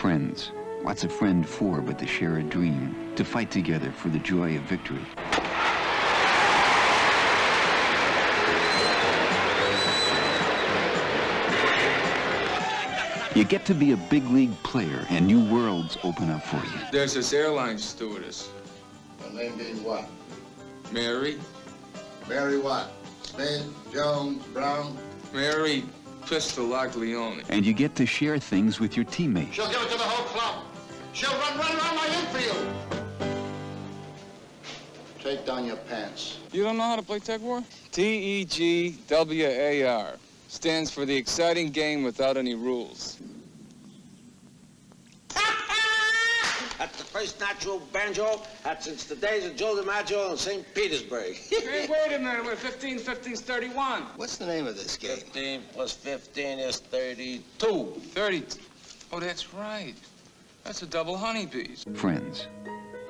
Friends. What's a friend for but to share a dream, to fight together for the joy of victory? You get to be a big league player and new worlds open up for you. There's this airline stewardess. Her name being what? Mary. Mary what? Smith, Jones, Brown? Mary Pistolaglione. And you get to share things with your teammates. She'll give it to the whole club. She'll run my infield. Take down your pants. You don't know how to play tug war? TEGWAR. Stands for the exciting game without any rules. That's the first natural banjo had since the days of Joe DiMaggio in St. Petersburg. Hey, wait a minute. We're 15, 15's 31. What's the name of this game? 15 plus 15 is 32. 30. Oh, that's right. That's a double honeybees. Friends.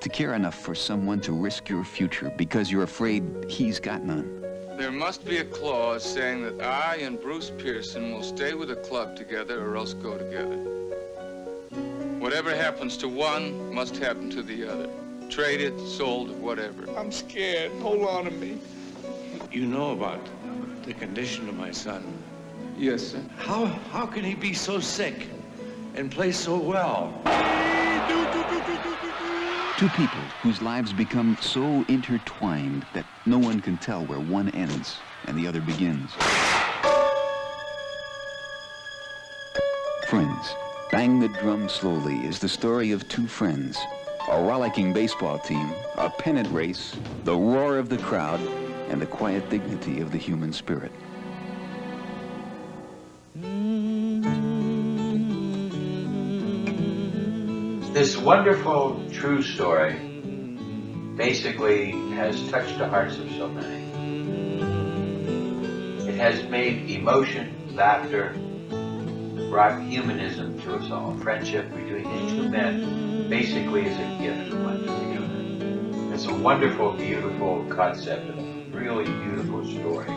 To care enough for someone to risk your future because you're afraid he's got none. There must be a clause saying that I and Bruce Pearson will stay with the club together or else go together. Whatever happens to one must happen to the other. Traded, sold, whatever. I'm scared. Hold on to me. You know about the condition of my son. Yes, sir. How can he be so sick and play so well? Two people whose lives become so intertwined that no one can tell where one ends and the other begins. Friends. Bang the Drum Slowly is the story of two friends, a rollicking baseball team, a pennant race, the roar of the crowd, and the quiet dignity of the human spirit. This wonderful true story basically has touched the hearts of so many. It has made emotion, laughter, brought humanism to us all. Friendship between these two men basically is a gift from one to the other. It's a wonderful, beautiful concept and a really beautiful story.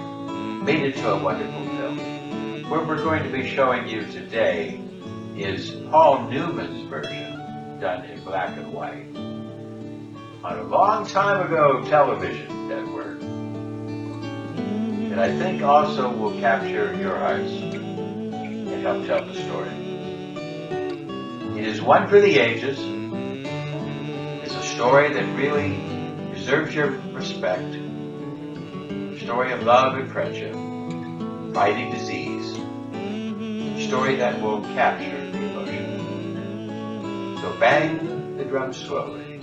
Made into a wonderful film. What we're going to be showing you today is Paul Newman's version, done in black and white, on a long time ago television network, that I think also will capture your hearts and help tell the story. It is one for the ages. It's a story that really deserves your respect. A story of love and friendship, fighting disease. A story that will capture the emotion. So bang the drum slowly.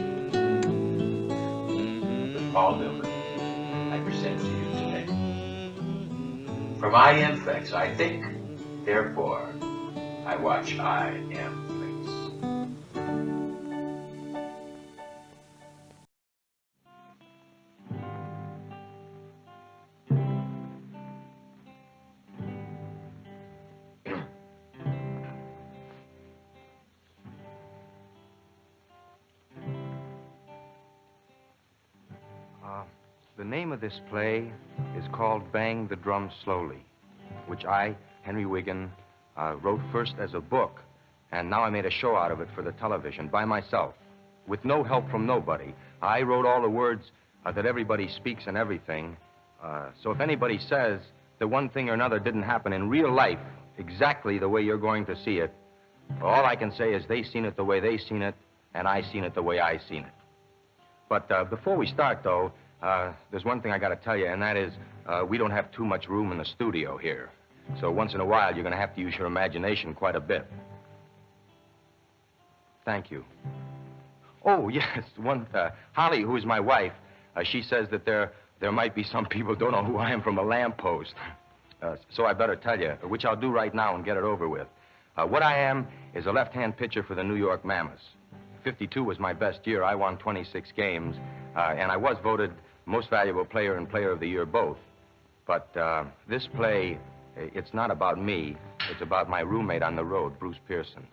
With Paul Newman, I present to you today. From I am thanks, I think, therefore, I watch I am thinks. The name of this play is called Bang the Drum Slowly, which I, Henry Wiggin, wrote first as a book, and now I made a show out of it for the television by myself, with no help from nobody. I wrote all the words that everybody speaks and everything, so if anybody says that one thing or another didn't happen in real life exactly the way you're going to see it, all I can say is they seen it the way they seen it, and I seen it the way I seen it. But before we start, though, there's one thing I got to tell you, and that is we don't have too much room in the studio here. So once in a while, you're going to have to use your imagination quite a bit. Thank you. Oh, yes, Holly, who is my wife, she says that there might be some people who don't know who I am from a lamppost. So I better tell you, which I'll do right now and get it over with. What I am is a left-hand pitcher for the New York Mammoths. 52 was my best year. I won 26 games, and I was voted most valuable player and player of the year both. But this play, it's not about me. It's about my roommate on the road, Bruce Pearson.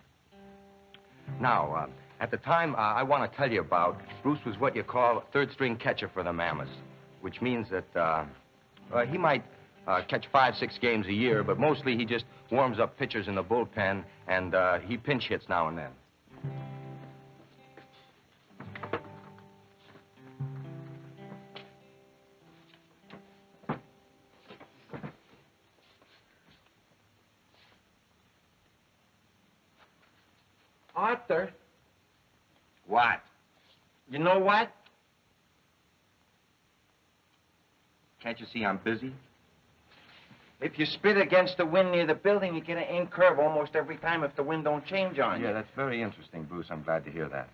Now, at the time I want to tell you about, Bruce was what you call a third-string catcher for the Mammoths, which means that he might catch 5, 6 games a year, but mostly he just warms up pitchers in the bullpen, and he pinch hits now and then. Arthur. What? You know what? Can't you see I'm busy? If you spit against the wind near the building, you get an in curve almost every time if the wind don't change on you. Yeah, that's very interesting, Bruce. I'm glad to hear that.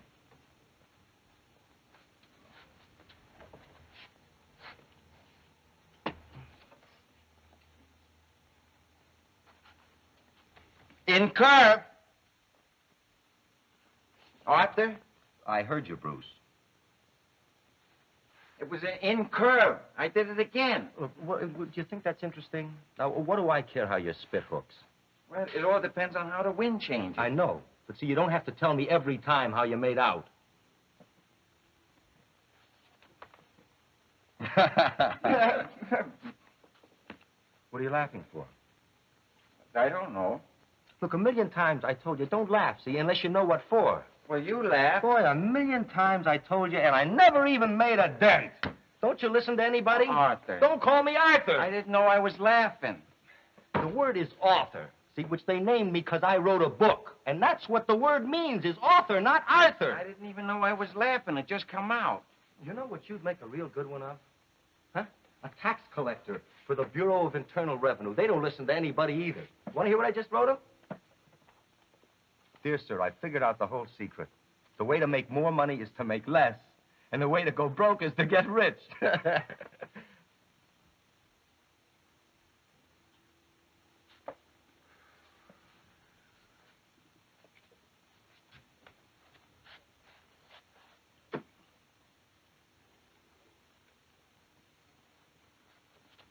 In curve. Arthur? I heard you, Bruce. It was an in curve. I did it again. Look, do you think that's interesting? Now, what do I care how your spit hooks? Well, it all depends on how the wind changes. I know. But see, you don't have to tell me every time how you made out. What are you laughing for? I don't know. Look, a million times I told you, don't laugh, see, unless you know what for. Well, you laugh. Boy, a million times I told you, and I never even made a dent. Don't you listen to anybody? Arthur. Don't call me Arthur. I didn't know I was laughing. The word is author, see, which they named me because I wrote a book. And that's what the word means, is author, not Arthur. I didn't even know I was laughing. It just come out. You know what you'd make a real good one of? Huh? A tax collector for the Bureau of Internal Revenue. They don't listen to anybody either. Want to hear what I just wrote them? Dear sir, I figured out the whole secret. The way to make more money is to make less, and the way to go broke is to get rich.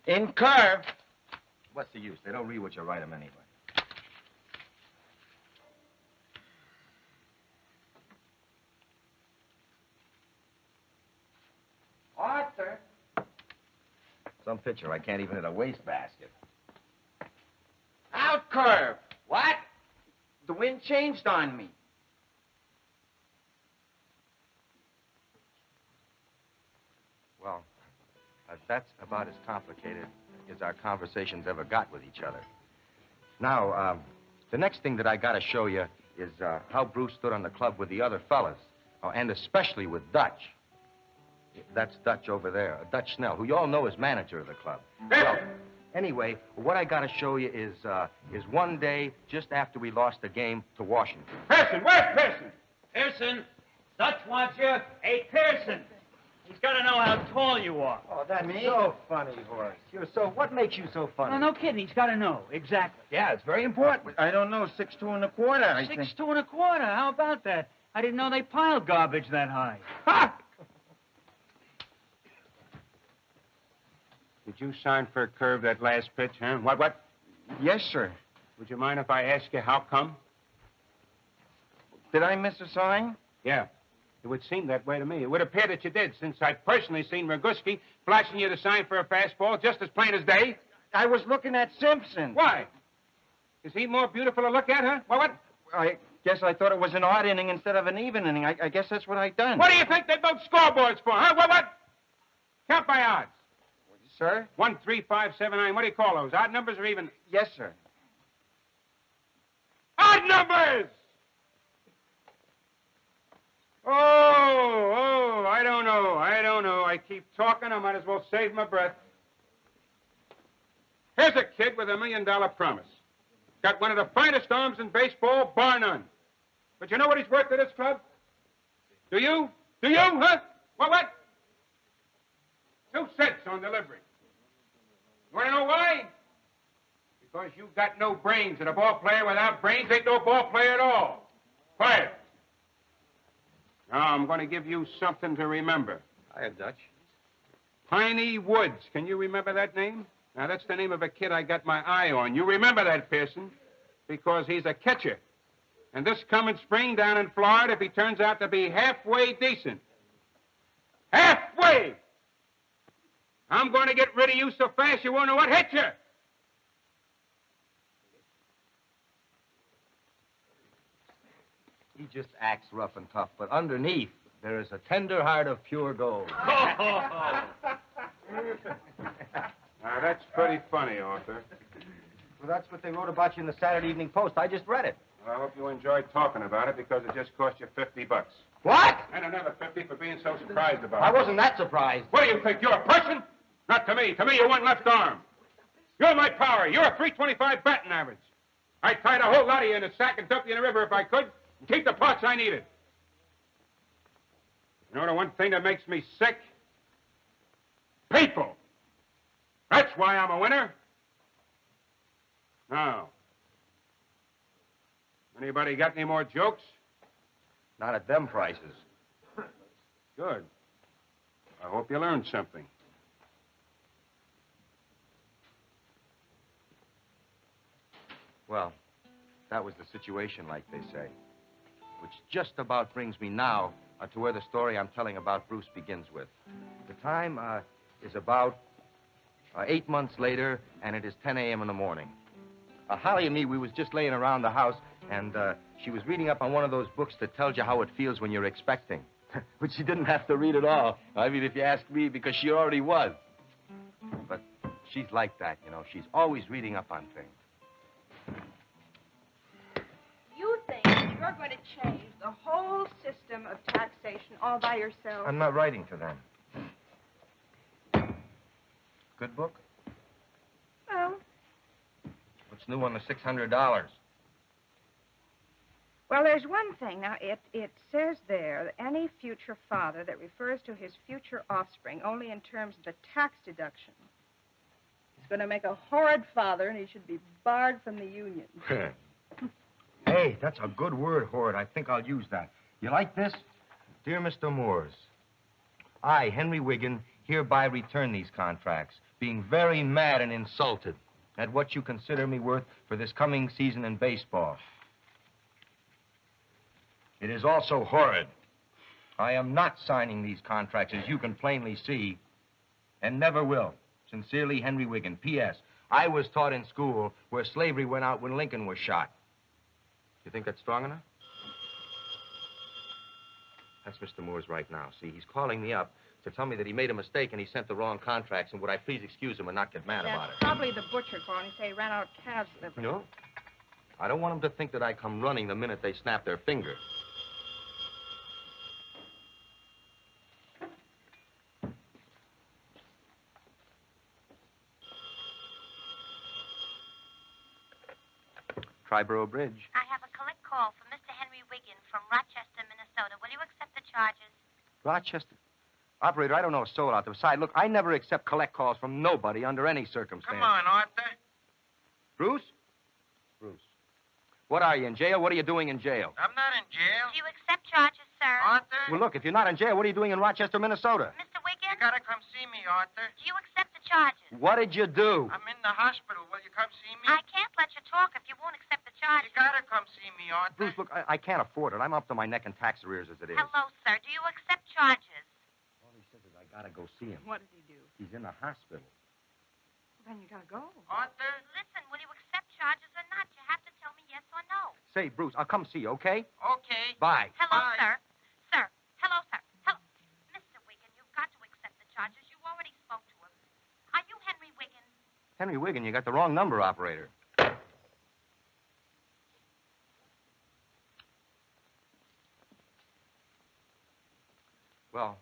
In curve. What's the use? They don't read what you write them anyway. Arthur. Some picture. I can't even hit a wastebasket. Out curve. What? The wind changed on me. Well, that's about as complicated as our conversations ever got with each other. Now, the next thing that I got to show you is how Bruce stood on the club with the other fellas, and especially with Dutch. That's Dutch over there, Dutch Snell, who you all know is manager of the club. Well, anyway, what I got to show you is one day just after we lost the game to Washington. Pearson, where's Pearson? Pearson, Dutch wants you. Hey, Pearson. He's got to know how tall you are. Oh, that's so funny, Horace. What makes you so funny? No kidding. He's got to know. Exactly. Yeah, it's very important. I don't know, 6'2 1/4, I think. 6'2 1/4. How about that? I didn't know they piled garbage that high. Ha! Did you sign for a curve that last pitch, huh? What? Yes, sir. Would you mind if I ask you how come? Did I miss a sign? Yeah. It would seem that way to me. It would appear that you did, since I've personally seen Roguski flashing you the sign for a fastball just as plain as day. I was looking at Simpson. Why? Is he more beautiful to look at, huh? What? I guess I thought it was an odd inning instead of an even inning. I guess that's what I done. What do you think they built scoreboards for, huh? What? Count by odds. Sir? 1, 3, 5, 7, 9. What do you call those? Odd numbers or even? Yes, sir. Odd numbers! Oh, I don't know. I keep talking. I might as well save my breath. Here's a kid with $1 million promise. Got one of the finest arms in baseball, bar none. But you know what he's worth to this club? Do you? Huh? What? 2 cents on delivery. You want to know why? Because you got no brains, and a ball player without brains ain't no ball player at all. Quiet. Now, I'm going to give you something to remember. Hiya, Dutch. Piney Woods. Can you remember that name? Now, that's the name of a kid I got my eye on. You remember that, Pearson, because he's a catcher. And this coming spring down in Florida, if he turns out to be halfway decent, halfway, I'm going to get rid of you so fast you won't know what hit you. He just acts rough and tough, but underneath, there is a tender heart of pure gold. Now, that's pretty funny, Arthur. Well, that's what they wrote about you in the Saturday Evening Post. I just read it. Well, I hope you enjoyed talking about it because it just cost you $50. What? And another 50 for being so surprised about it. I wasn't that surprised. What do you think? You're a person? Not to me. To me, you're one left arm. You're my power. You're a .325 batting average. I'd tie the whole lot of you in a sack and dump you in the river if I could and keep the parts I needed. You know the one thing that makes me sick? People. That's why I'm a winner. Now, anybody got any more jokes? Not at them prices. Good. I hope you learned something. Well, that was the situation, like they say. Which just about brings me now to where the story I'm telling about Bruce begins with. The time is about 8 months later, and it is 10 a.m. in the morning. Holly and me, we was just laying around the house, and she was reading up on one of those books that tells you how it feels when you're expecting. But she didn't have to read it all. I mean, if you ask me, because she already was. But she's like that, you know. She's always reading up on things. You think you're going to change the whole system of taxation all by yourself? I'm not writing to them. Good book? Well, What's new on the $600? well, there's one thing. Now, it says there that any future father that refers to his future offspring only in terms of the tax deduction is going to make a horrid father, and he should be barred from the union. Hey, that's a good word, horrid. I think I'll use that. You like this? Dear Mr. Moores, I, Henry Wiggin, hereby return these contracts, being very mad and insulted at what you consider me worth for this coming season in baseball. It is also horrid. I am not signing these contracts, as you can plainly see, and never will. Sincerely, Henry Wiggin. P.S. I was taught in school where slavery went out when Lincoln was shot. You think that's strong enough? That's Mr. Moore's right now. See, he's calling me up to tell me that he made a mistake and he sent the wrong contracts, and would I please excuse him and not get mad about it? Probably the butcher calling to say he ran out of calves liver. No. I don't want him to think that I come running the minute they snap their finger. Triborough Bridge. I have a collect call from Mr. Henry Wiggin from Rochester, Minnesota. Will you accept the charges? Rochester. Operator, I don't know a soul out there. Besides, look, I never accept collect calls from nobody under any circumstance. Come on, Arthur. Bruce? Bruce. What are you, in jail? What are you doing in jail? I'm not in jail. Do you accept charges, sir? Arthur? Well, look, if you're not in jail, what are you doing in Rochester, Minnesota? Mr. Wiggin? You gotta come see me, Arthur. Do you accept the charges? What did you do? I'm in the hospital. Will you come see me? I can't let you talk if you won't accept the charges. You gotta come see me, Arthur. Bruce, look, I can't afford it. I'm up to my neck in tax arrears as it is. Hello, sir. Do you accept charges? All he says is I gotta go see him. What did he do? He's in the hospital. Then you gotta go. Arthur? Listen, will you accept charges or not? You have to tell me yes or no. Say, Bruce, I'll come see you, okay? Okay. Bye. Hello, Bye. sir. Sir. Hello, sir. Hello. Mr. Wiggin, you've got to accept the charges. You already spoke to him. Are you Henry Wiggin? Henry Wiggin, you got the wrong number, operator. Well,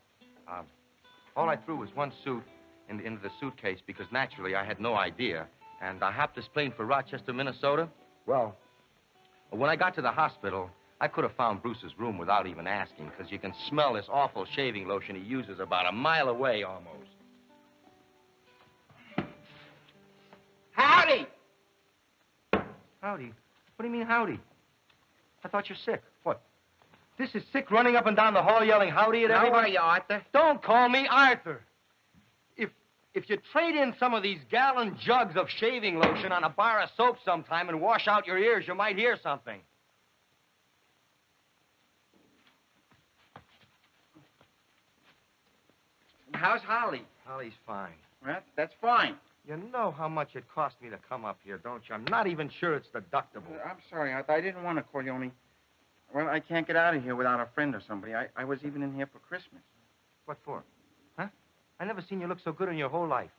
all I threw was one suit into the suitcase because naturally I had no idea. And I hopped this plane for Rochester, Minnesota. Well, when I got to the hospital, I could have found Bruce's room without even asking, because you can smell this awful shaving lotion he uses about a mile away almost. Howdy! Howdy? What do you mean, howdy? I thought you're sick. What? This is sick running up and down the hall yelling howdy at How everyone? are you, Arthur? Don't call me Arthur. If you trade in some of these gallon jugs of shaving lotion on a bar of soap sometime and wash out your ears, you might hear something. How's Holly? Holly's fine. Well, that's fine. You know how much it cost me to come up here, don't you? I'm not even sure it's deductible. I'm sorry, Arthur. I didn't want to call you only. Well, I can't get out of here without a friend or somebody. I was even in here for Christmas. What for? Huh? I never seen you look so good in your whole life.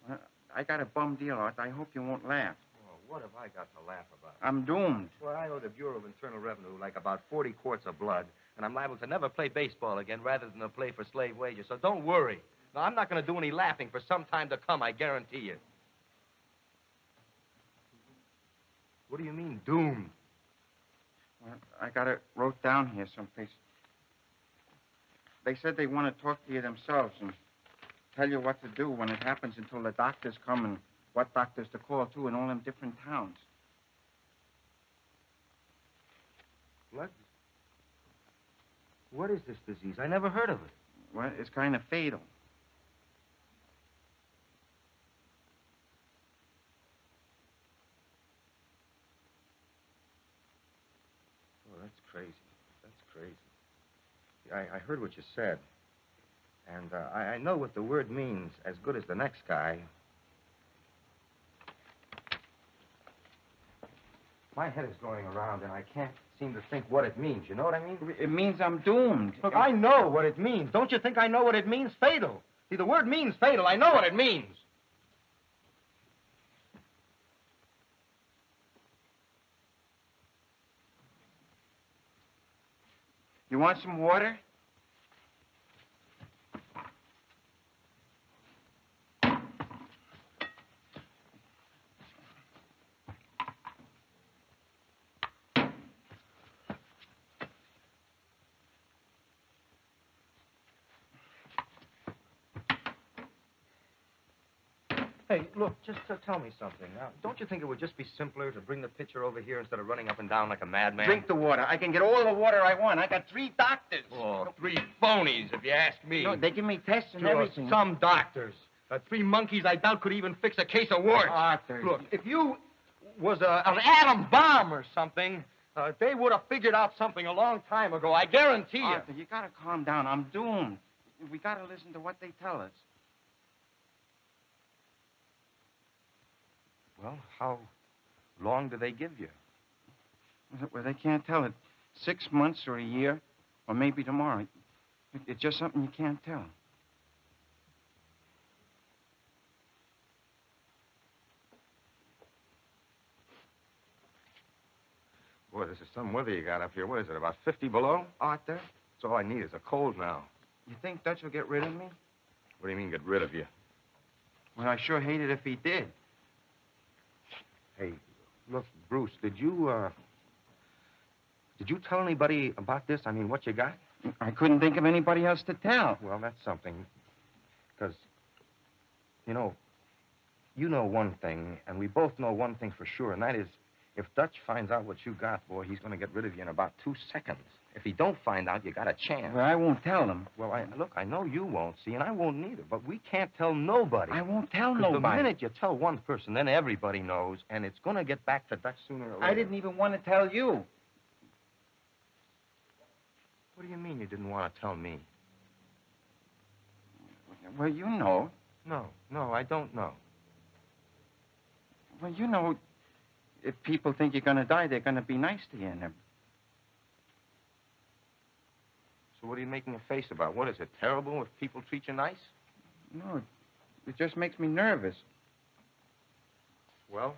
Well, I got a bum deal, Arthur. I hope you won't laugh. Oh, What have I got to laugh about? I'm doomed. Well, I owe the Bureau of Internal Revenue like about 40 quarts of blood, and I'm liable to never play baseball again rather than to play for slave wages. So don't worry. No, I'm not going to do any laughing for some time to come, I guarantee you. What do you mean, doomed? Well, I got it wrote down here someplace. They said they want to talk to you themselves and tell you what to do when it happens until the doctors come and what doctors to call, too, in all them different towns. What is this disease? I never heard of it. Well, it's kind of fatal. Oh, that's crazy. That's crazy. I heard what you said. And I know what the word means as good as the next guy. My head is going around, and I can't seem to think what it means. You know what I mean? It means I'm doomed. Look, I know what it means. Don't you think I know what it means? Fatal. See, the word means fatal. I know what it means. You want some water? Hey, look, just tell me something. Now, don't you think it would just be simpler to bring the pitcher over here instead of running up and down like a madman? Drink the water. I can get all the water I want. I got 3 doctors. Oh, 3 phonies, if you ask me. No, they give me tests and Sure, everything. Some doctors. 3 monkeys I doubt could even fix a case of warts. Arthur. Look, if you was an atom bomb or something, they would have figured out something a long time ago. I guarantee you. Arthur, you got to calm down. I'm doomed. We got to listen to what they tell us. Well, how long do they give you? Well, they can't tell it. 6 months or a year, or maybe tomorrow. It's just something you can't tell. Boy, this is some weather you got up here. What is it, about 50 below? Arthur? That's all I need is a cold now. You think Dutch will get rid of me? What do you mean, get rid of you? Well, I sure hate it if he did. Hey, look, Bruce, did you tell anybody about this? I mean, what you got? I couldn't think of anybody else to tell. Well, that's something. Because, you know one thing, and we both know one thing for sure, and that is, if Dutch finds out what you got, boy, he's going to get rid of you in about 2 seconds. If he don't find out, you got a chance. Well, I won't tell him. Well, look, I know you won't, see, and I won't neither, but we can't tell nobody. I won't tell 'Cause nobody. the minute you tell one person, then everybody knows, and it's going to get back to Dutch sooner or later. I didn't even want to tell you. What do you mean you didn't want to tell me? Well, you know. No, I don't know. Well, you know, if people think you're going to die, they're going to be nice to you and everything. So what are you making a face about? What is it, terrible if people treat you nice? No, it just makes me nervous. Well,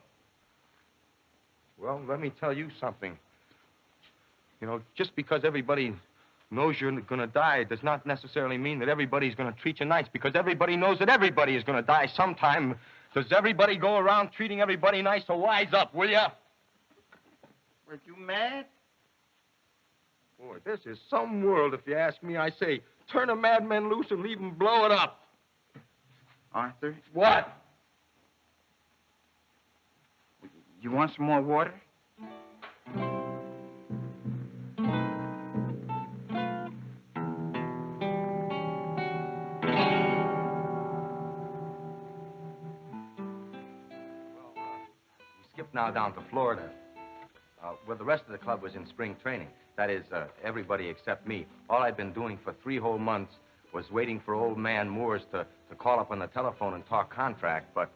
let me tell you something. You know, just because everybody knows you're going to die does not necessarily mean that everybody's going to treat you nice, because everybody knows that everybody is going to die sometime. Does everybody go around treating everybody nice? So wise up, will ya? Were you mad? Boy, this is some world, if you ask me. I say, turn a madman loose and leave him blow it up. Arthur? What? You want some more water? Skip now down to Florida, where the rest of the club was in spring training. That is, everybody except me. All I'd been doing for 3 whole months was waiting for old man Moores to call up on the telephone and talk contract, but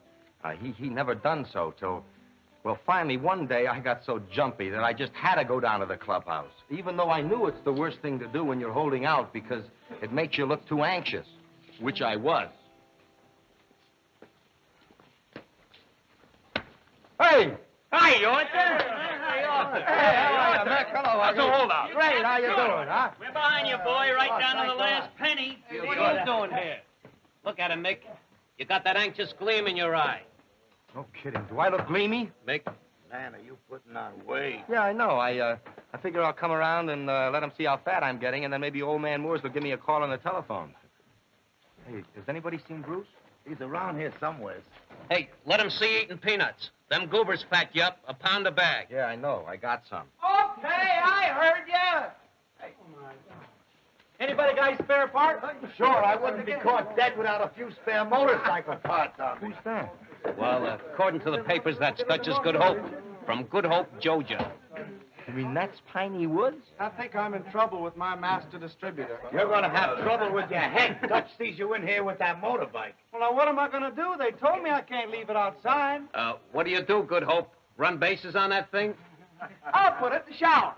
he never done so till, well, finally, one day I got so jumpy that I just had to go down to the clubhouse, even though I knew it's the worst thing to do when you're holding out because it makes you look too anxious, which I was. Hey! you, aren't you? Hey, Mac, hello. How's the holdout? Great, how you doing, huh? We're behind you, boy, right Oh, down to thanks the a last lot. penny. Hey, what are you doing here? Look at him, Mick. You got that anxious gleam in your eye. No kidding. Do I look gleamy? Mick? Man, are you putting on weight? Yeah, I know. I figure I'll come around and let him see how fat I'm getting, and then maybe old man Moores will give me a call on the telephone. Hey, has anybody seen Bruce? He's around here somewhere. Hey, let him see eating peanuts. Them goobers fat you up, a pound a bag. Yeah, I know. I got some. Okay, I heard you. Hey. Anybody got a spare part? Sure, I wouldn't be caught dead without a few spare motorcycle parts on me. Who's that? Well, according to the papers, that's Dutch's Good Hope. From Good Hope, Georgia. You mean that's Piney Woods? I think I'm in trouble with my master distributor. You're going to have trouble with your head. Dutch sees you in here with that motorbike. Well, now, what am I going to do? They told me I can't leave it outside. What do you do, Good Hope? Run bases on that thing? I'll put it in the shower.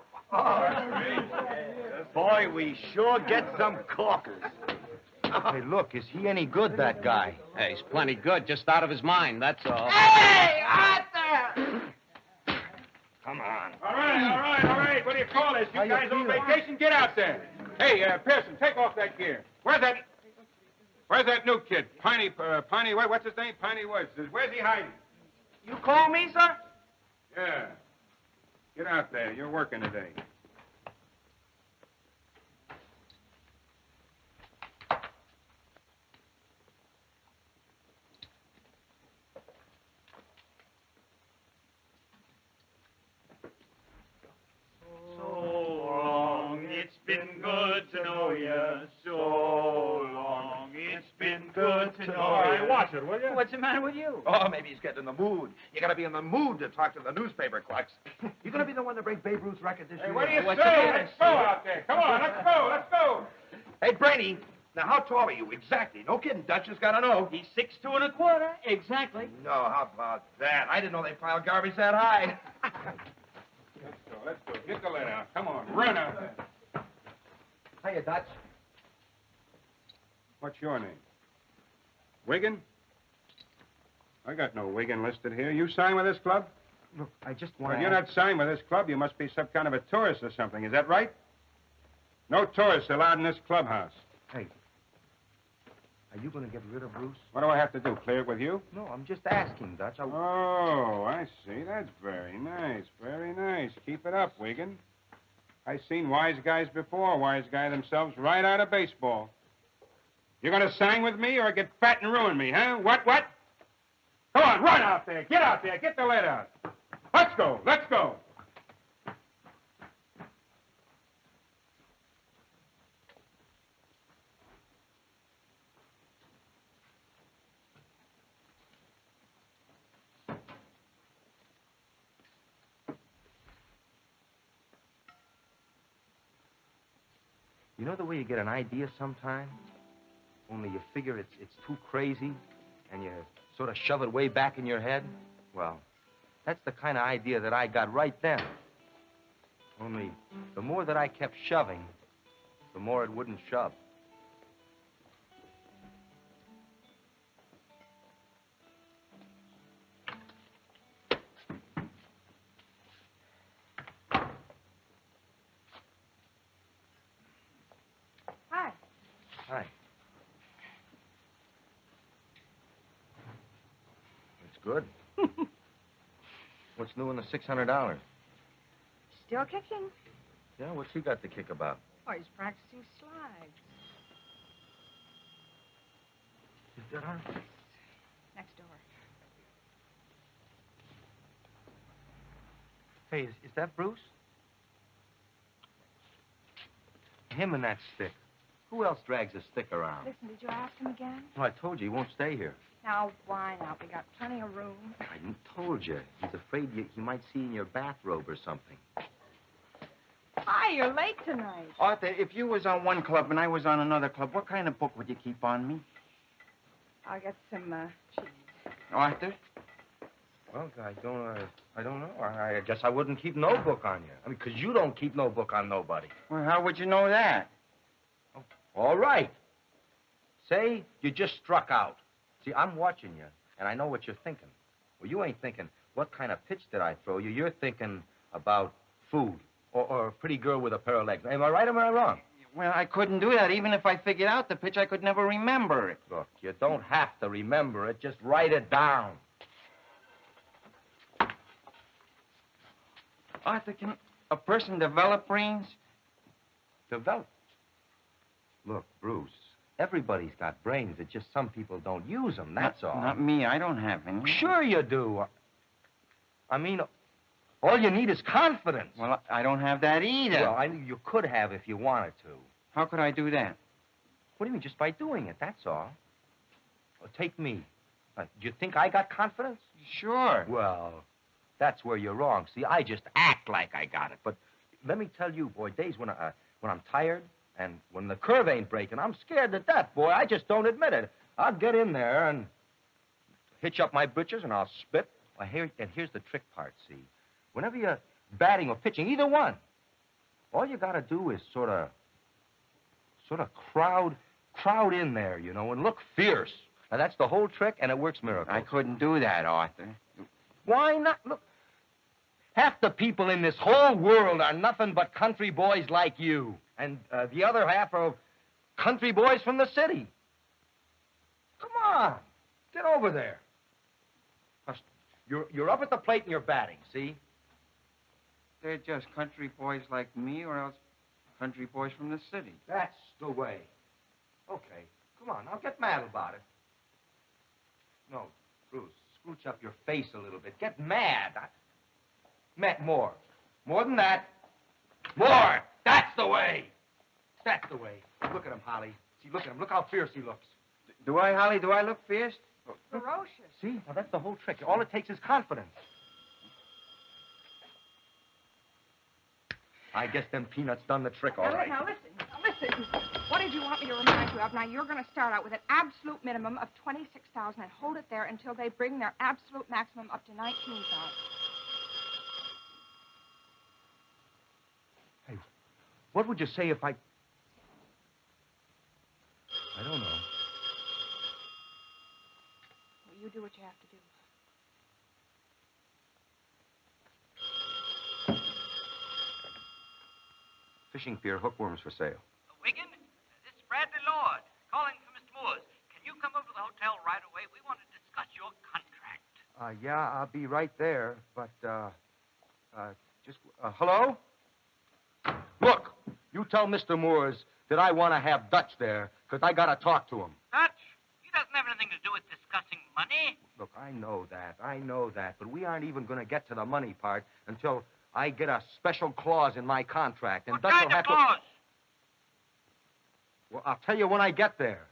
Boy, we sure get some corkers. Hey, look, is he any good, that guy? Hey, he's plenty good, just out of his mind, that's all. Hey, Arthur! Come on. All right. What do you call this? You guys on vacation? Get out there. Hey, Pearson, take off that gear. Where's that new kid? Piney, what's his name? Piney Woods. Where's he hiding? You call me, sir? Yeah. Get out there. You're working today. It's been good to know you so long. It's been good to know All right, you. watch it, will you? What's the matter with you? Oh, maybe he's getting in the mood. You gotta be in the mood to talk to the newspaper clerks. You gonna be the one to break Babe Ruth's record this Hey, year? what do you What's the say? matter? Let's go out there. Come on, let's go. Hey, Brainy, now how tall are you exactly? No kidding, Dutch has gotta know. He's 6'2 1/4. Exactly. No, how about that? I didn't know they piled garbage that high. Let's go. Get the lead out. Come on, run out there. Hiya, Dutch. What's your name? Wiggin? I got no Wiggin listed here. You signed with this club? Look, I just Well, want if you're not signed with this club, you must be some kind of a tourist or something. Is that right? No tourists allowed in this clubhouse. Hey, are you going to get rid of Bruce? What do I have to do? Clear it with you? No, I'm just asking, Dutch. Oh, I see. That's very nice. Very nice. Keep it up, Wiggin. I've seen wise guys before, wise guy themselves, right out of baseball. You're going to sign with me or get fat and ruin me, huh? What? Come on, run out there. Get out there. Get the lead out. Let's go. You know the way you get an idea sometime? Only you figure it's too crazy, and you sort of shove it way back in your head? Well, that's the kind of idea that I got right then. Only the more that I kept shoving, the more it wouldn't shove. Hi. Hi. It's good. What's new in the $600? Still kicking. Yeah, what's he got to kick about? Oh, he's practicing slides. Is that on? Next door. Hey, is that Bruce? Him and that stick. Who else drags a stick around? Listen, did you ask him again? No, I told you, he won't stay here. Now, why now? We got plenty of room. I told you. He's afraid he might see you in your bathrobe or something. Hi, you're late tonight. Arthur, if you was on one club and I was on another club, what kind of book would you keep on me? I'll get some cheese. Arthur? Well, I don't know. I guess I wouldn't keep no book on you. I mean, 'cause you don't keep no book on nobody. Well, how would you know that? All right. Say you just struck out. See, I'm watching you, and I know what you're thinking. Well, you ain't thinking, what kind of pitch did I throw you, you're thinking about food or a pretty girl with a pair of legs. Am I right or am I wrong? Well, I couldn't do that. Even if I figured out the pitch, I could never remember it. Look, you don't have to remember it. Just write it down. Arthur, can a person develop brains? Develop? Look, Bruce, everybody's got brains. It's just some people don't use them, that's all. Not me. I don't have any. Sure you do. I mean, all you need is confidence. Well, I don't have that either. Well, you could have if you wanted to. How could I do that? What do you mean? Just by doing it, that's all. Well, take me. Do you think I got confidence? Sure. Well, that's where you're wrong. See, I just act like I got it. But let me tell you, boy, days when I'm tired and when the curve ain't breaking, I'm scared to death, boy. I just don't admit it. I'll get in there and hitch up my britches and I'll spit. Well, here's the trick part, see. Whenever you're batting or pitching, either one, all you got to do is sort of crowd in there, you know, and look fierce. Now, that's the whole trick, and it works miracles. I couldn't do that, Arthur. Why not? Look, half the people in this whole world are nothing but country boys like you, and the other half are country boys from the city. Come on, get over there. You're up at the plate and you're batting, see? They're just country boys like me or else country boys from the city. That's the way. Okay, come on, now get mad about it. No, Bruce, scooch up your face a little bit. Get mad. More. More than that. More. That's the way. That's the way. Look at him, Holly. See, look at him. Look how fierce he looks. Do I, Holly? Do I look fierce? Ferocious. See? Now, that's the whole trick. All it takes is confidence. I guess them peanuts done the trick, all right. Now, listen. What did you want me to remind you of? Now, you're going to start out with an absolute minimum of $26,000 and hold it there until they bring their absolute maximum up to $19,000. Hey, what would you say if I don't know. Well, you do what you have to do. Fishing pier, hookworms for sale. Wigan, this is Bradley Lord, calling for Mr. Moores. Can you come over to the hotel right away? We want to discuss your contract. Yeah, I'll be right there, but, hello? Look, you tell Mr. Moores that I want to have Dutch there, because I got to talk to him. Dutch? He doesn't have anything to do with discussing money. Look, I know that, but we aren't even going to get to the money part until I get a special clause in my contract. And What Dutch kind will of have clause? Well, I'll tell you when I get there.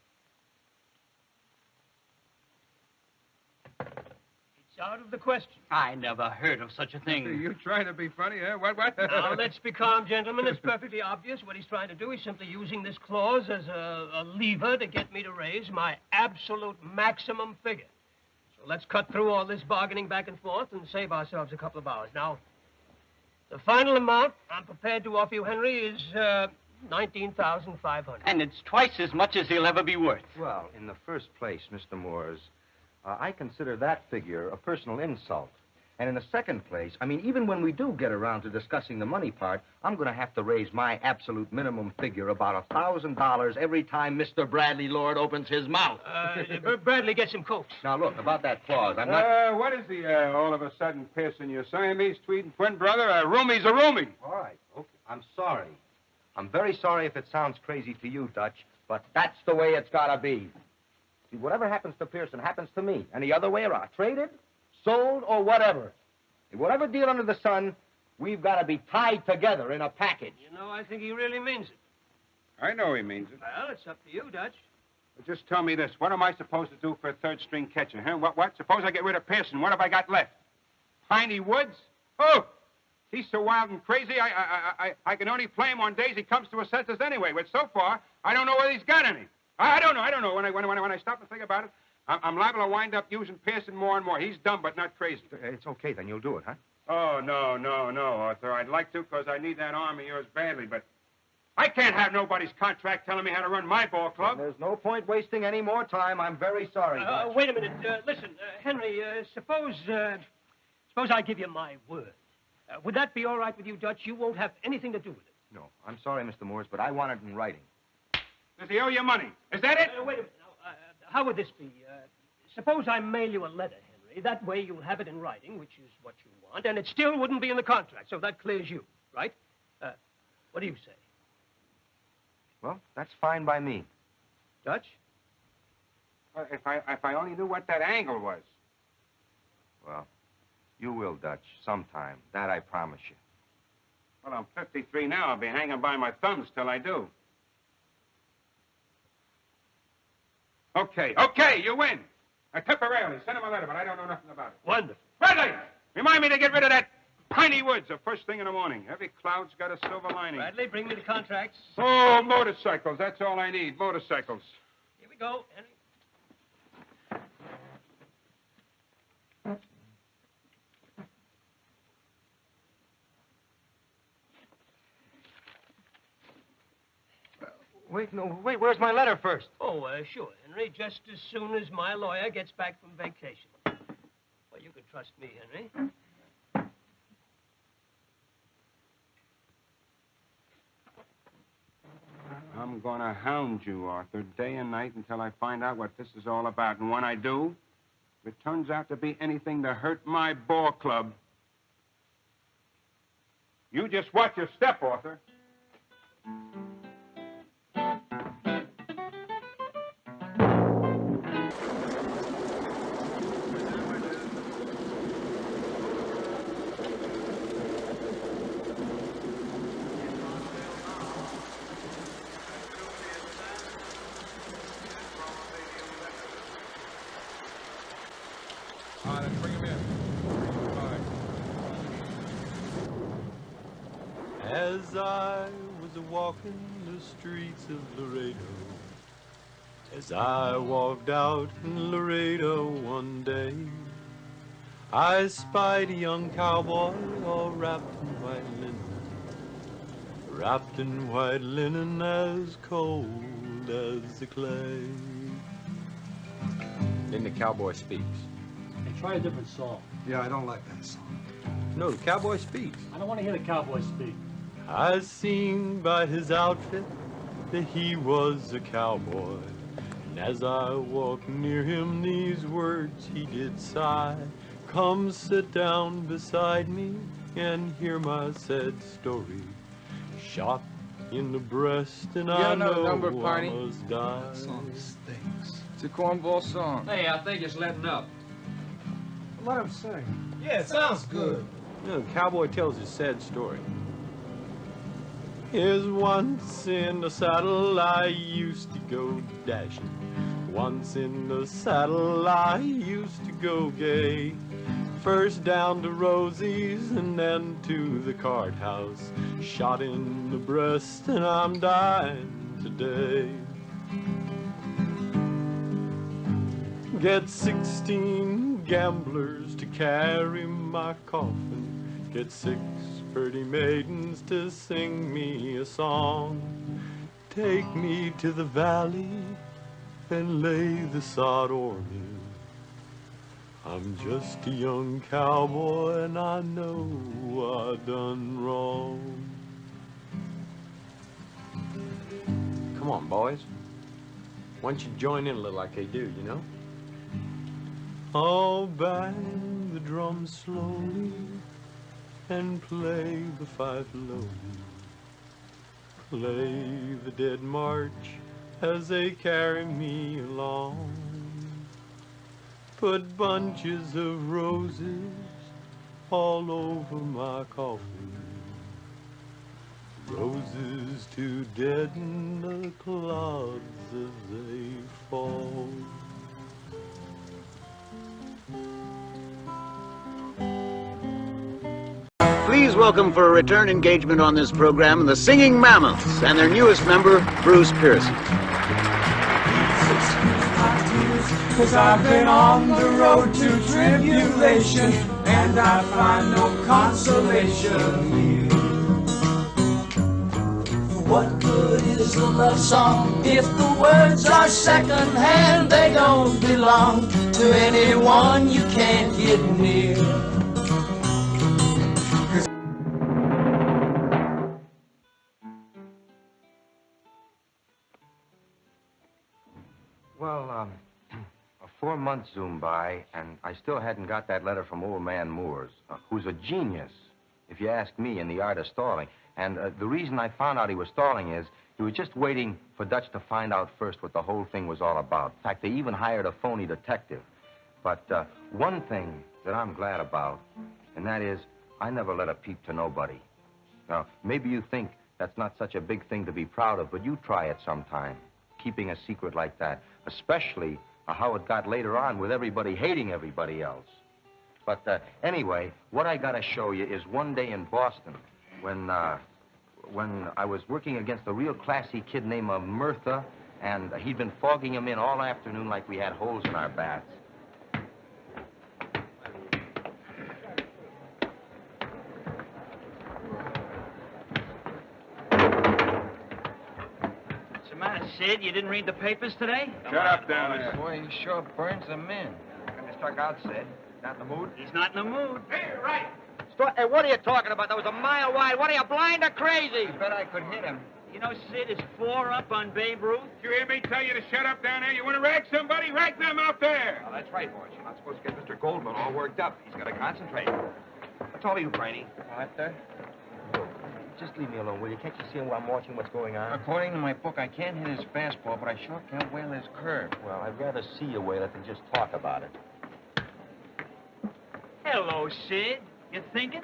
It's out of the question. I never heard of such a thing. You trying to be funny, huh? What? Now, let's be calm, gentlemen. It's perfectly obvious what he's trying to do. He's simply using this clause as a lever to get me to raise my absolute maximum figure. So let's cut through all this bargaining back and forth and save ourselves a couple of hours. Now, the final amount I'm prepared to offer you, Henry, is $19,500. And it's twice as much as he'll ever be worth. Well, in the first place, Mr. Moores, I consider that figure a personal insult. And in the second place, I mean, even when we do get around to discussing the money part, I'm going to have to raise my absolute minimum figure about $1,000 every time Mr. Bradley Lord opens his mouth. Bradley, get some coats. Now, look, about that clause, I'm not... What is he all of a sudden piercing your Siamese tweed and twin brother? A roomie's a roomie. All right, okay. I'm sorry. I'm very sorry if it sounds crazy to you, Dutch, but that's the way it's got to be. See, whatever happens to Pearson happens to me. And the other way around. Traded, sold, or whatever. In whatever deal under the sun, we've got to be tied together in a package. You know, I think he really means it. I know he means it. Well, it's up to you, Dutch. But just tell me this. What am I supposed to do for a third-string catcher, huh? What? Suppose I get rid of Pearson. What have I got left? Piney Woods? Oh! He's so wild and crazy, I can only play him on days he comes to his senses anyway. But so far, I don't know whether he's got any. I don't know. When I stop and think about it, I'm liable to wind up using Pearson more and more. He's dumb, but not crazy. It's okay, then. You'll do it, huh? Oh, no, Arthur. I'd like to, because I need that arm of yours badly, but I can't have nobody's contract telling me how to run my ball club. There's no point wasting any more time. I'm very sorry, Dutch. Wait a minute. Listen, Henry, suppose Suppose I give you my word. Would that be all right with you, Dutch? You won't have anything to do with it. No, I'm sorry, Mr. Moores, but I want it in writing. Does he owe you money? Is that it? Wait a minute. Now, how would this be? Suppose I mail you a letter, Henry. That way you'll have it in writing, which is what you want, and it still wouldn't be in the contract, so that clears you, right? What do you say? Well, that's fine by me. Dutch? If I only knew what that angle was. Well, you will, Dutch, sometime. That I promise you. Well, I'm 53 now. I'll be hanging by my thumbs till I do. Okay, you win. Temporarily. Send him a letter, but I don't know nothing about it. Wonderful. Bradley! Remind me to get rid of that piney woods the first thing in the morning. Every cloud's got a silver lining. Bradley, bring me the contracts. Oh, motorcycles. That's all I need. Motorcycles. Here we go, Henry. Wait, where's my letter first? Oh, sure, Henry. Just as soon as my lawyer gets back from vacation. Well, you can trust me, Henry. I'm gonna hound you, Arthur, day and night until I find out what this is all about. And when I do, if it turns out to be anything to hurt my ball club, you just watch your step, Arthur. As I was walking the streets of Laredo, as I walked out in Laredo one day, I spied a young cowboy all wrapped in white linen, as cold as the clay. Then the cowboy speaks. Hey, try a different song. Yeah, I don't like that song. No, the cowboy speaks. I don't want to hear the cowboy speak. I seen by his outfit that he was a cowboy, and as I walked near him these words he did sigh, come sit down beside me and hear my sad story, shot in the breast and I know I must die. That song stinks. It's a cornball song. Hey, I think it's letting up. Let him sing. Yeah, it sounds good. No, the cowboy tells his sad story. Here's once in the saddle I used to go dashing. Once in the saddle I used to go gay. First down to Rosie's and then to the card house. Shot in the breast and I'm dying today. Get 16 gamblers to carry my coffin. Get 6 pretty maidens to sing me a song. Take me to the valley and lay the sod o'er me. I'm just a young cowboy and I know I done wrong. Come on, boys. Why don't you join in a little like they do, you know? I'll bang the drum slowly and play the fife lowly. Play the dead march as they carry me along. Put bunches of roses all over my coffin. Roses to deaden the clouds as they fall. Please welcome for a return engagement on this program the Singing Mammoths and their newest member, Bruce Pearson. 'Cause I've been on the road to tribulation and I find no consolation here. What good is a love song if the words are secondhand? They don't belong to anyone you can't get near. Well, 4 months zoomed by, and I still hadn't got that letter from old man Moores, who's a genius, if you ask me, in the art of stalling. And the reason I found out he was stalling is he was just waiting for Dutch to find out first what the whole thing was all about. In fact, they even hired a phony detective. But one thing that I'm glad about, and that is I never let a peep to nobody. Now, maybe you think that's not such a big thing to be proud of, but you try it sometime, keeping a secret like that, especially how it got later on with everybody hating everybody else. But anyway, what I got to show you is one day in Boston when I was working against a real classy kid named Murtha, and he'd been fogging him in all afternoon like we had holes in our bats. What's the matter, Sid? You didn't read the papers today? Shut up down there. Boy, he sure burns them in. Kind of struck out, Sid. Not in the mood? He's not in the mood. Hey, right. Hey, what are you talking about? That was a mile wide. What are you, blind or crazy? I bet I could hit him. You know, Sid is 4 up on Babe Ruth. You hear me tell you to shut up down there? You want to rag somebody? Rag them out there. Oh, that's right, boys. You're not supposed to get Mr. Goldman all worked up. He's got to concentrate. What's all of you, Brainy? What, sir? Just leave me alone, will you? Can't you see I'm watching what's going on? According to my book, I can't hit his fastball, but I sure can whale his curve. Well, I'd rather see you whale it than just talk about it. Hello, Sid. You thinking?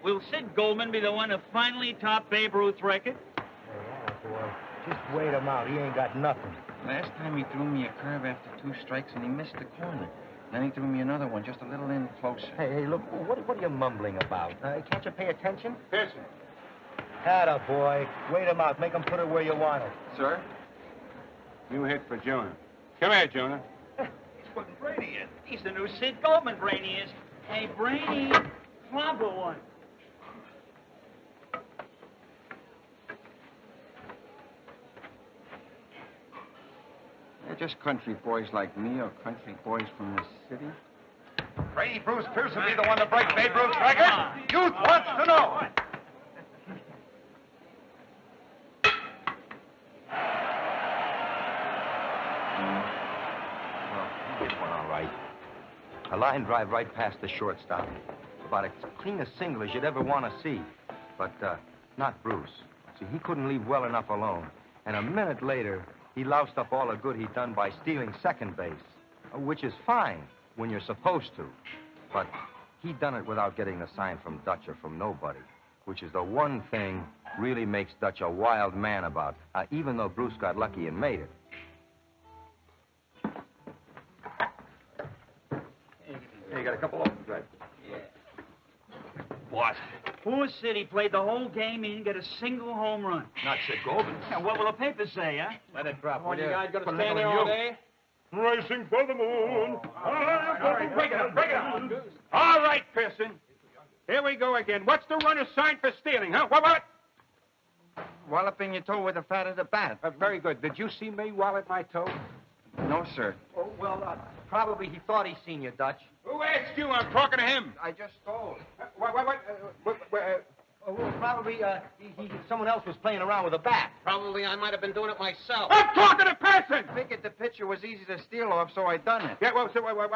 Will Sid Goldman be the one to finally top Babe Ruth's record? Hey, boy, just wait him out. He ain't got nothing. Last time he threw me a curve after 2 strikes, and he missed the corner. Then he threw me another one, just a little in closer. Hey, look, what are you mumbling about? Can't you pay attention? Pearson. Atta boy. Wait him out. Make him put it where you want it. Sir? You hit for Jonah. Come here, Jonah. He's putting Brainy in. He's the new Sid Goldman, Brainy is. Hey, Brainy, clobber one. They're just country boys like me or country boys from the city. Brainy Bruce Pierce will be the one to break Babe Ruth's record. Youth wants to know. He hit one all right. A line drive right past the shortstop. About as clean a single as you'd ever want to see. But not Bruce. See, he couldn't leave well enough alone. And a minute later, he loused up all the good he'd done by stealing second base. Which is fine when you're supposed to. But he'd done it without getting the sign from Dutch or from nobody. Which is the one thing really makes Dutch a wild man about. Even though Bruce got lucky and made it. Hey, you got a couple of them, right? What? Poor Sid, he played the whole game. He didn't get a single home run. Not Sid Goldman. Now, what will the papers say, huh? Let it drop, will you you? guys got to Put a stand nickel there in all you. day? Racing for the moon. All right, break it up, break it up. All right, Pearson. Here we go again. What's the runner's sign for stealing, huh? What? Walloping your toe with the fat of the bat. Very good. Did you see me wallop my toe? No, sir. Oh, well, probably he thought he seen you, Dutch. Who asked you? I'm talking to him. I just stole. Well, probably someone else was playing around with a bat. Probably I might have been doing it myself. I'm talking to Pearson. I figured the pitcher was easy to steal off, so I done it. Yeah, well, so what?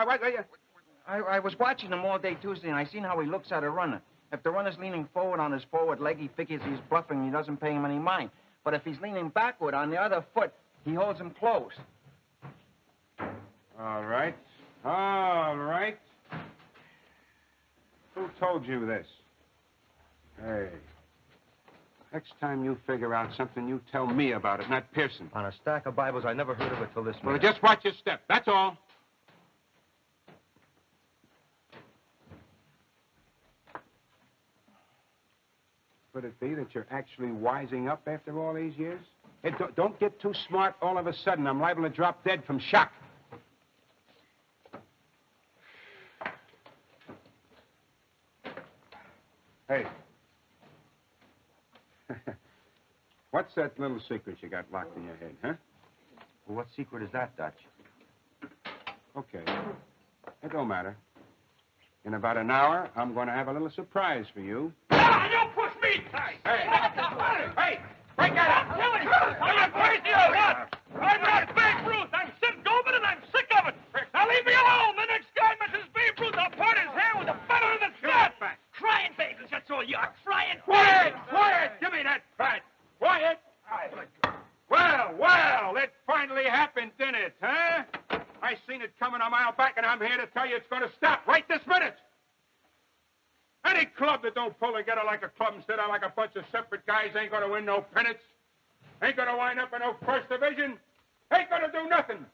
I was watching him all day Tuesday, and I seen how he looks at a runner. If the runner's leaning forward on his forward leg, he figures he's bluffing and he doesn't pay him any mind. But if he's leaning backward on the other foot, he holds him close. All right. All right. Who told you this? Hey. Next time you figure out something, you tell me about it, not Pearson. On a stack of Bibles, I never heard of it till this minute. Well, just watch your step. That's all. Could it be that you're actually wising up after all these years? Hey, don't get too smart all of a sudden. I'm liable to drop dead from shock. Hey. What's that little secret you got locked in your head, huh? Well, what secret is that, Dutch? Okay. It don't matter. In about an hour, I'm going to have a little surprise for you. Ah, you push me tight! Hey! Break that up! Are you crazy or what? I'm not Babe Ruth. I'm Sid Goldman. seen it coming a mile back, and I'm here to tell you it's going to stop right this minute. Any club that don't pull together like a club instead of like a bunch of separate guys ain't going to win no pennants. Ain't going to wind up in no first division. Ain't going to do nothing.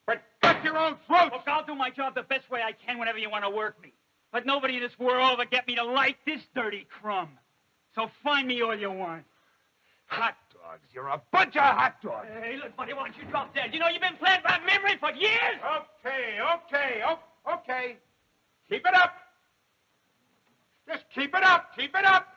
But cut your own throats. Look, I'll do my job the best way I can whenever you want to work me. But nobody in this world will get me to like this dirty crumb. So find me all you want. Hot dogs. You're a bunch of hot dogs. Hey, look, buddy, why don't you drop dead? You know, you've been playing by memory for years. Okay. Keep it up. Just keep it up. Keep it up.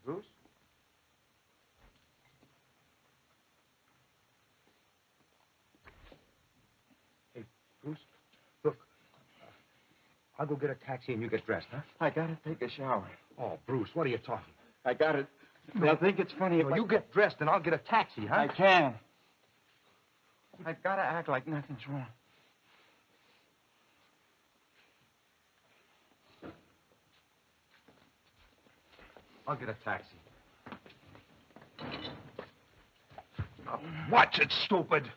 Bruce? Hey, Bruce, look. I'll go get a taxi and you get dressed, huh? I gotta take a shower. Oh, Bruce, what are you talking? I gotta. I think it's funny if You get dressed and I'll get a taxi, huh? I can. I've gotta act like nothing's wrong. I'll get a taxi. Watch it, stupid.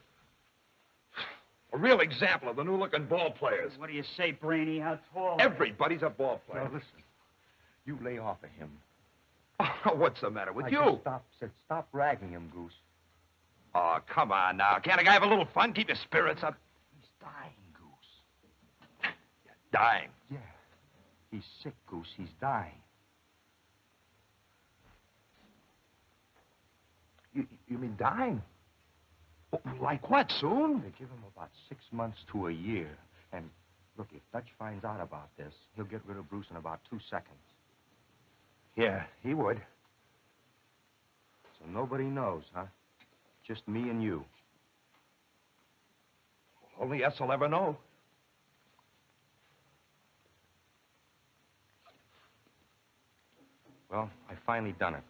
A real example of the new-looking ball players. What do you say, Brainy? How tall? Everybody's a ball player. Now, listen. You lay off of him. Oh, what's the matter with I you? just stop ragging him, Goose. Oh, come on now. Can't a guy have a little fun? Keep your spirits up. He's dying, Goose. Dying. Yeah. He's sick, Goose. He's dying. You mean dying? Like what, soon? They give him about 6 months to a year. And, look, if Dutch finds out about this, he'll get rid of Bruce in about 2 seconds. Yeah, he would. So nobody knows, huh? Just me and you. Only us will ever know. Well, I finally done it.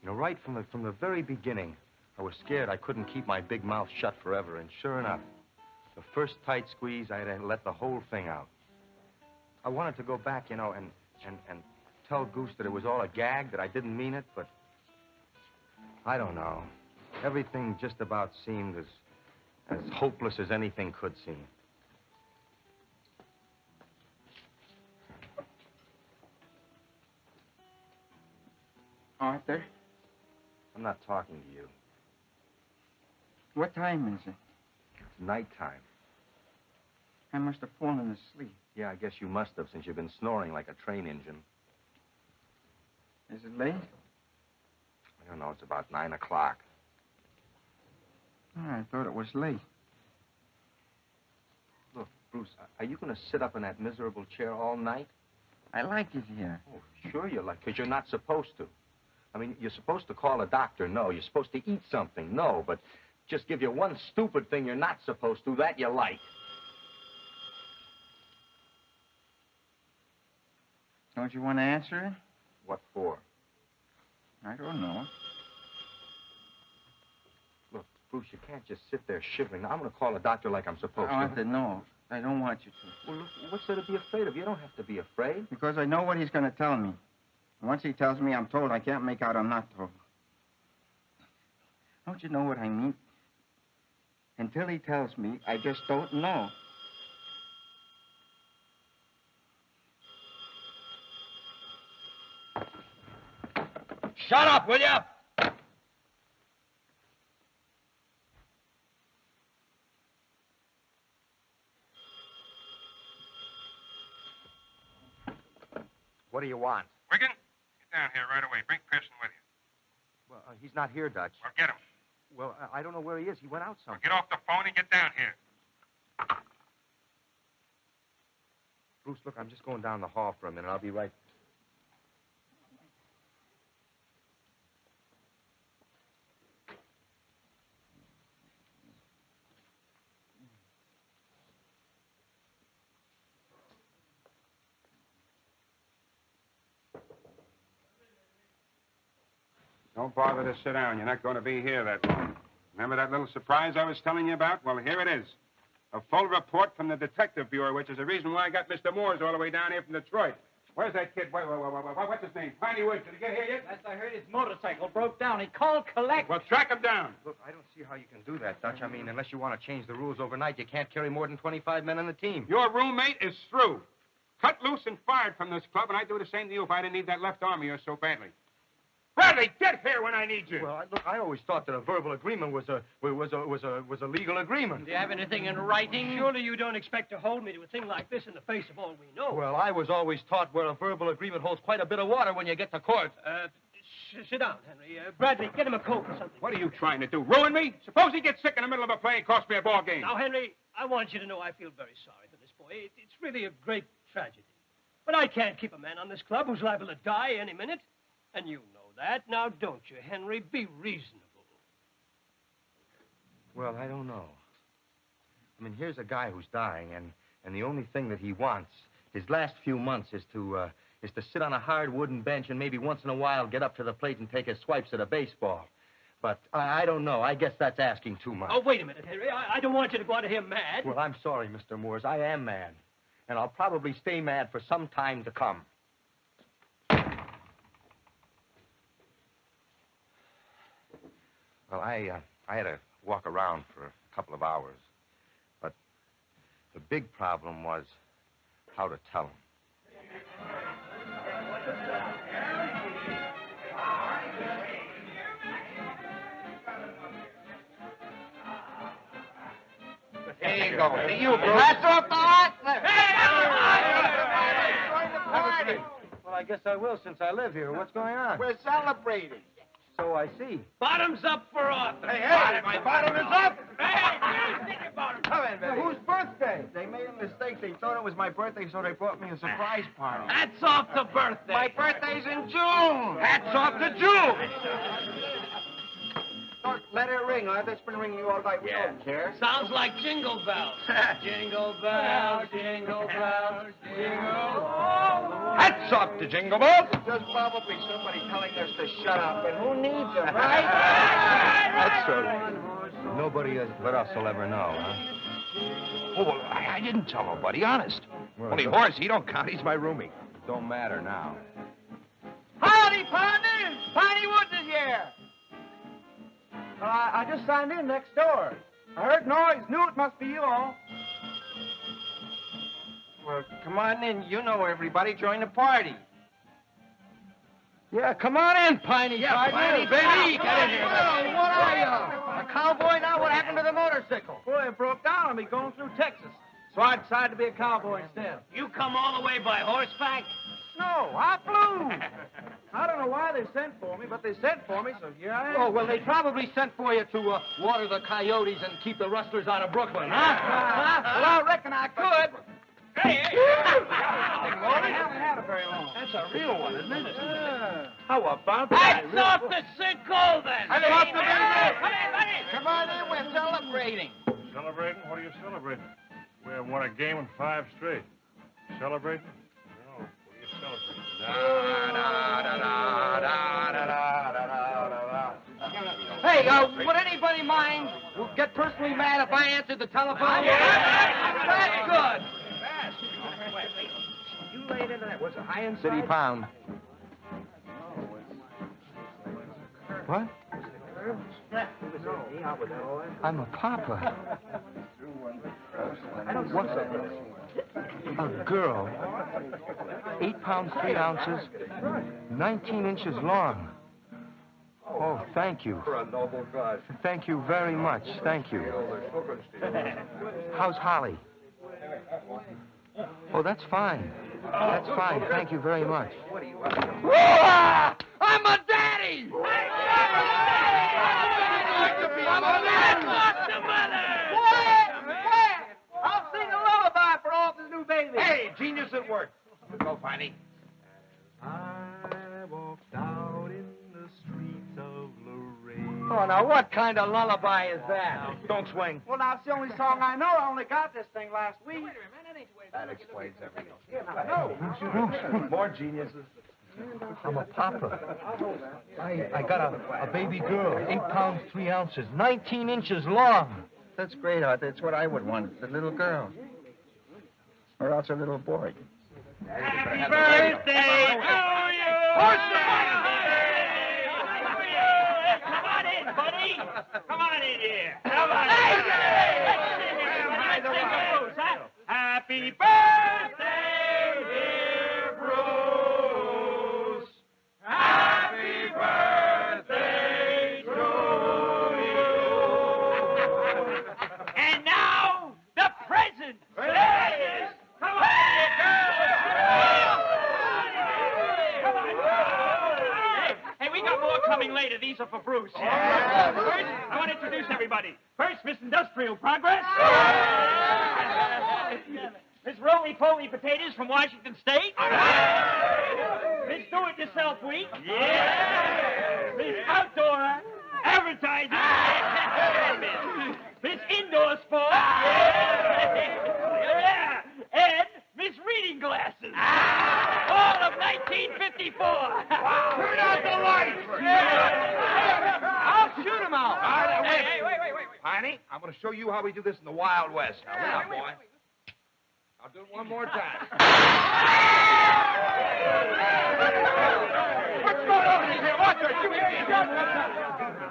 You know, right from the very beginning, I was scared I couldn't keep my big mouth shut forever, and sure enough, the first tight squeeze, I had to let the whole thing out. I wanted to go back, you know, and tell Goose that it was all a gag, that I didn't mean it, but I don't know. Everything just about seemed as hopeless as anything could seem. Arthur, I'm not talking to you. what time is it? It's nighttime. I must have fallen asleep. Yeah, I guess you must have, since you've been snoring like a train engine. Is it late? I don't know, it's about 9 o'clock. Oh, I thought it was late. Look, Bruce, are you going to sit up in that miserable chair all night? I like it here. Oh, sure you like, because you're not supposed to. I mean, you're supposed to call a doctor, no. You're supposed to eat something, no. But just give you one stupid thing you're not supposed to, that you like. Don't you want to answer it? What for? I don't know. Look, Bruce, you can't just sit there shivering. Now, I'm going to call a doctor like I'm supposed to. Arthur, no. I don't want you to. Well, look, what's there to be afraid of? You don't have to be afraid. Because I know what he's going to tell me. Once he tells me I'm told, I can't make out I'm not told. Don't you know what I mean? Until he tells me, I just don't know. Shut up, will you? What do you want? Wiggin, get down here right away. Bring Pearson with you. Well, he's not here, Dutch. Well, get him. Well, I don't know where he is. He went out somewhere. Get off the phone and get down here. Bruce, look, I'm just going down the hall for a minute. I'll be right... Don't bother to sit down. You're not going to be here that long. Remember that little surprise I was telling you about? Well, here it is. A full report from the Detective Bureau, which is the reason why I got Mr. Moores all the way down here from Detroit. Where's that kid? What's his name? Piney Woods. Did he get here yet? Last I heard, his motorcycle broke down. He called collect. Well, track him down. Look, I don't see how you can do that, Dutch. I mean, unless you want to change the rules overnight, you can't carry more than 25 men on the team. Your roommate is through. Cut loose and fired from this club, and I'd do the same to you if I didn't need that left arm of yours so badly. Bradley, get here when I need you. Well, look, I always thought that a verbal agreement was a legal agreement. Do you have anything in writing? Surely you don't expect to hold me to a thing like this in the face of all we know. Well, I was always taught where a verbal agreement holds quite a bit of water when you get to court. Sit down, Henry. Bradley, get him a Coke or something. What are you trying to do? Ruin me? Suppose he gets sick in the middle of a play and costs me a ball game. Now, Henry, I want you to know I feel very sorry for this boy. It's really a great tragedy. But I can't keep a man on this club who's liable to die any minute. And you know that. Now, don't you, Henry? Be reasonable. Well, I don't know. I mean, here's a guy who's dying, and the only thing that he wants, his last few months, is to sit on a hard wooden bench and maybe once in a while get up to the plate and take his swipes at a baseball. But I don't know. I guess that's asking too much. Oh, wait a minute, Henry. I don't want you to go out of here mad. Well, I'm sorry, Mr. Moores. I am mad. And I'll probably stay mad for some time to come. Well, I had to walk around for a couple of hours. But the big problem was how to tell him. There you go. Hey, you, bro. That's off the hot left. Join the party. Well, I guess I will since I live here. What's going on? We're celebrating. So I see. Bottom's up for Arthur. Hey, my bottom is up. Come in, baby. Whose birthday? They made a mistake. They thought it was my birthday, so they brought me a surprise party. Hats off to birthday. My birthday's in June. Hats off to June. Don't let it ring, huh? That's been ringing you all night. We don't care. Sounds like jingle bells. Jingle bells, jingle bells, jingle. Hats off to Jingle Bells. There's probably somebody telling us to shut up, and who needs it, right? That's true. Nobody but us will ever know, huh? Oh, well, I didn't tell nobody, honest. Well, Only Horace, he don't count. He's my roomie. Don't matter now. Howdy, partners. Piney Woods is here. I just signed in next door. I heard noise. Knew it must be you all. Well, come on in. You know everybody. Join the party. Yeah, come on in, Piney. Yeah, Piney, baby. Get in here. Well, what are you? A cowboy now? What happened to the motorcycle? Boy, it broke down on me going through Texas. So I decided to be a cowboy instead. You come all the way by horseback? No, I flew. I don't know why they sent for me, but they sent for me, so here I am. Oh, well, they probably sent for you to water the coyotes and keep the rustlers out of Brooklyn, huh? Well, I reckon I could. Hey! I haven't had it very long. That's a real one, isn't it? Yeah. How about that? Hats off to Sid Golden! Hats off to Baby! Come on in. We're celebrating. Celebrating? What are you celebrating? We have won a game in 5 straight. Celebrating? No. What are you celebrating? Hey, would anybody mind get personally mad if I answered the telephone? That's good. You laid into that. Was it high inside? City pound. What? I'm a papa. What's a girl? 8 pounds, 3 ounces, 19 inches long. Oh, thank you. For a noble cause. Thank you very much. Thank you. How's Holly? Oh, that's fine. That's fine. Thank you very much. I'm a daddy! I'm a daddy! Quiet! I'll sing a lullaby for Arthur's new baby. Hey, genius at work. Go, Piney. I walked out in the streets of Lorraine. Oh, now what kind of lullaby is that? Don't swing. Well, now, it's the only song I know. I only got this thing last week. That explains everything. Yeah, now, I know. More geniuses. I'm a papa. I got a baby girl, 8 pounds, 3 ounces, 19 inches long. That's great, Arthur. It's what I would want, the little girl. Or else a little boy. Happy birthday to you! Come on in, buddy. Come on in here. Come on in. Happy birthday, dear Bruce. Happy birthday to you. And now, the present. Ladies, come on, Hey, we got more coming later. These are for Bruce. First, I want to introduce everybody. First, Miss Industrial Progress. Miss Roly-Poly Potatoes from Washington State. Miss Do-It-Yourself Week. Yeah. Miss Outdoor Advertising. Miss Indoor Sport. Yeah. And Miss Reading Glasses. All of 1954. Turn out the lights. I'll shoot him out. Hey, wait. Honey, I'm going to show you how we do this in the Wild West. Now, look out, boy. I'll do it one more time. What's going on in here?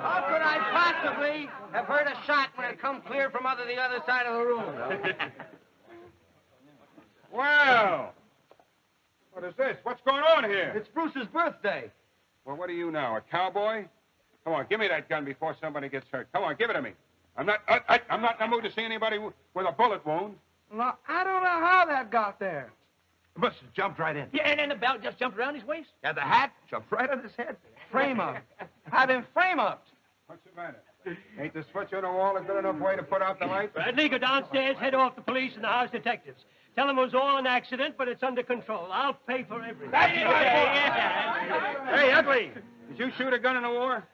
How could I possibly have heard a shot when it come clear from the other side of the room? Well, what is this? What's going on here? It's Bruce's birthday. Well, what are you now, a cowboy? Come on, give me that gun before somebody gets hurt. Come on, give it to me. I'm not in the mood to see anybody with a bullet wound. Well, I don't know how that got there. The bus jumped right in. Yeah, and then the belt just jumped around his waist. Yeah, the hat jumped right on his head. Frame up. Had him frame up. What's the matter? Ain't the switch on the wall a good enough way to put out the light? Bradley, go downstairs, head off the police and the house detectives. Tell them it was all an accident, but it's under control. I'll pay for everything. That's Hey, Ugly, did you shoot a gun in the war?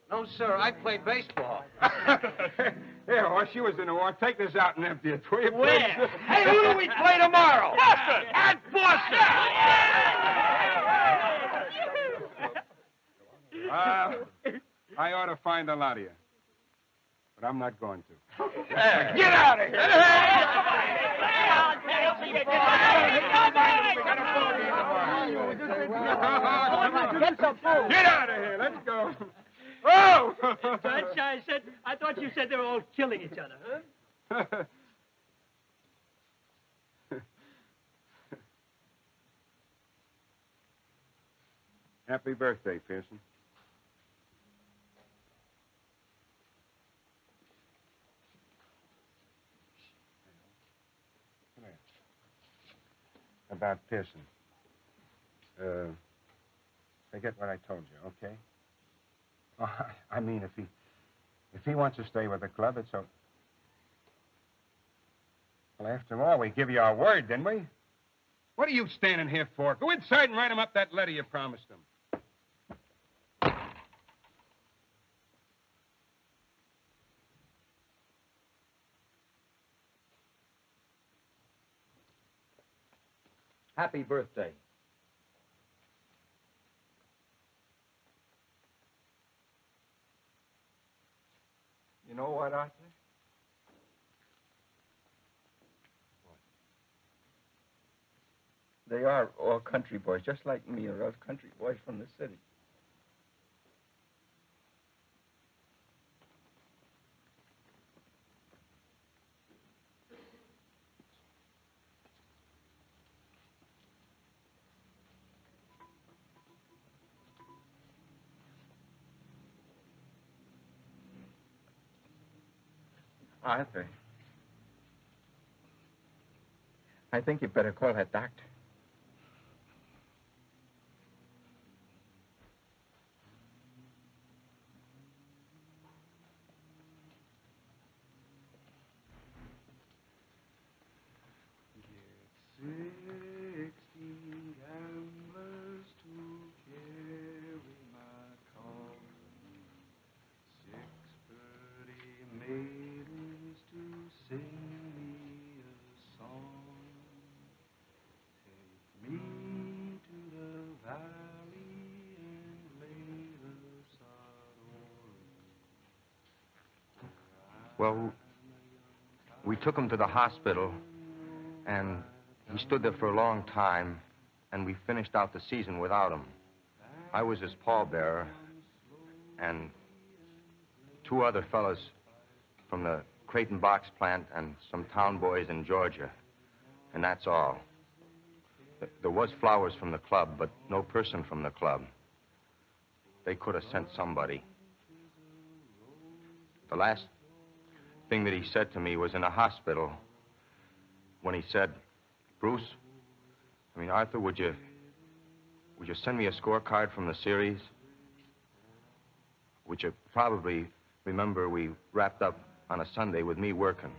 No, sir. I played baseball. Here, horse, you was in the war. Take this out and empty it, will you? Where? Please? Hey, who do we play tomorrow? Boston! At Boston! I ought to find a lot of you. But I'm not going to. Get out of here! Get out of here! Let's go. Oh! Judge, I thought you said they were all killing each other, huh? Happy birthday, Pearson. Come here. About Pearson. Forget what I told you, okay? Oh, I mean, if he wants to stay with the club, it's okay. Well, after all, we give you our word, didn't we? What are you standing here for? Go inside and write him up that letter you promised him. Happy birthday. You know what, Arthur? They are all country boys, just like me, or else country boys from the city. Arthur, I think you better call that doctor. Well, we took him to the hospital, and he stood there for a long time, and we finished out the season without him. I was his pallbearer, and 2 other fellas from the Creighton box plant and some town boys in Georgia. And that's all. There was flowers from the club, but no person from the club. They could have sent somebody. The last thing that he said to me was in a hospital when he said, Bruce, Arthur, would you send me a scorecard from the series? Which you probably remember we wrapped up on a Sunday with me working.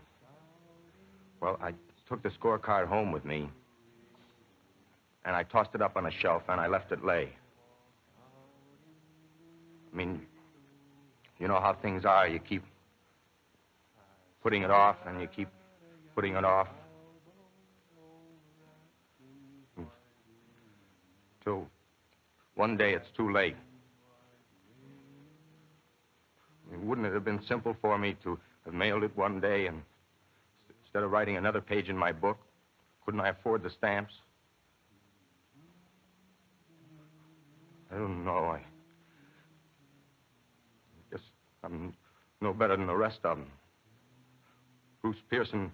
Well, I took the scorecard home with me, and I tossed it up on a shelf, and I left it lay. You know how things are. You keep putting it off, and you keep putting it off. Till one day it's too late. Wouldn't it have been simple for me to have mailed it one day and instead of writing another page in my book, couldn't I afford the stamps? I don't know. I guess I'm no better than the rest of them. Bruce Pearson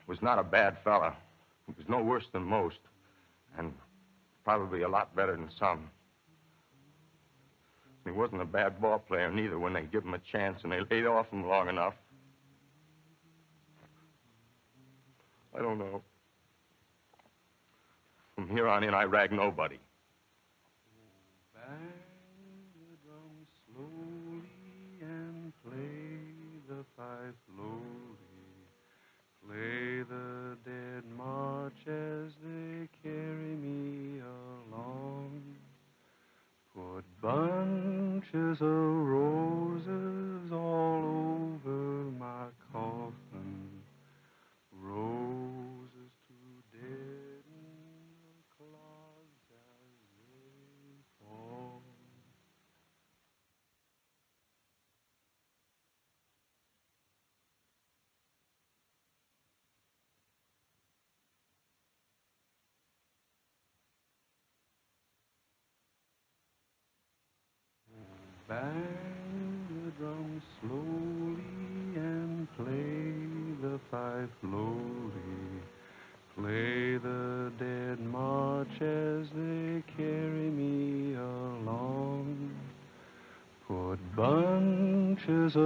was not a bad fella. He was no worse than most, and probably a lot better than some. He wasn't a bad ball player neither when they give him a chance and they laid off him long enough. I don't know. From here on in, I rag nobody. Bang the drum slowly and play the fife slowly. Play the dead march as they carry me along. Put bunches of roses all over my coffin. Roses to deaden the clouds as they fall. Bang the drum slowly and play the fife slowly. Play the dead march as they carry me along. Put bunches of